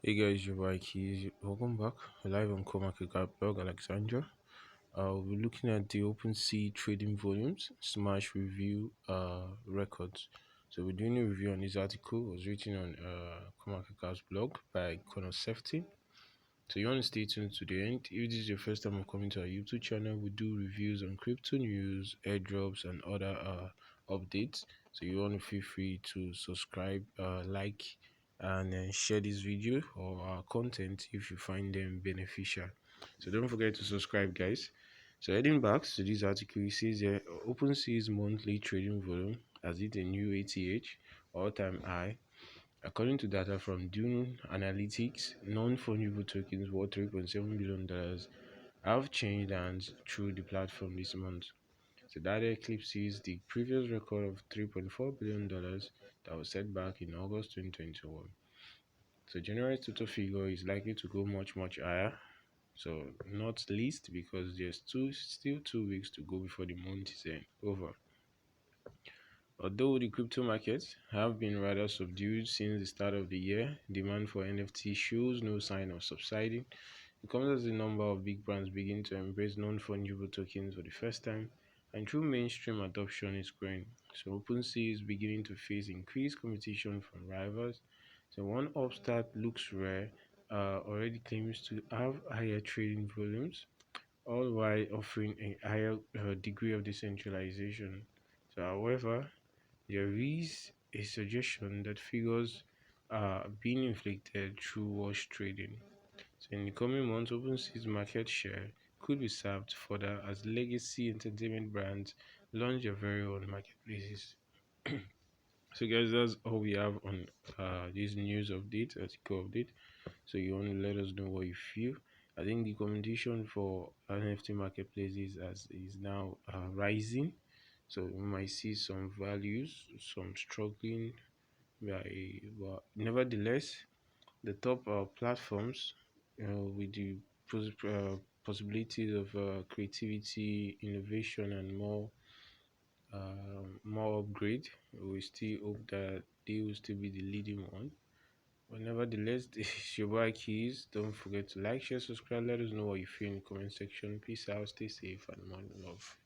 Hey guys, your boy Keys. Welcome back. We're live on CoinMarketCap Alexandria. We're looking at the OpenSea trading volumes, smash review records. So we're doing a review on this article. It was written on CoinMarketCap's blog by Connor Sefton. So you want to stay tuned to the end. If this is your first time of coming to our YouTube channel, we do reviews on crypto news, airdrops, and other updates. So you want to feel free to subscribe, like, and share this video or our content if you find them beneficial. So don't forget to subscribe, guys. So heading back to this article, it says here OpenSea's monthly trading volume has hit a new ATH all-time high. According to data from Dune Analytics, non-fungible tokens worth $3.7 billion have changed hands through the platform this month. So that eclipses the previous record of $3.4 billion that was set back in August 2021. So January's total figure is likely to go much higher. So not least because there's still 2 weeks to go before the month is over. Although the crypto markets have been rather subdued since the start of the year, demand for NFT shows no sign of subsiding. It comes as the number of big brands begin to embrace non-fungible tokens for the first time, and true mainstream adoption is growing. So OpenSea is beginning to face increased competition from rivals. So one upstart looks rare, already claims to have higher trading volumes, all while offering a higher degree of decentralization. So however, there is a suggestion that figures are being inflated through wash trading. So in the coming months, OpenSea's market share could be sapped further as legacy entertainment brands launch their very own marketplaces. So guys, that's all we have on this news update, article update. So you want to let us know what you feel. I think the competition for NFT marketplaces is now rising. So we might see some values, some struggling but nevertheless, the top platforms with the possibilities of creativity, innovation, and more upgrade. We still hope that they will still be the leading one. But nevertheless, this is your boy Keys. Don't forget to like, share, subscribe. Let us know what you feel in the comment section. Peace out, stay safe, and more love.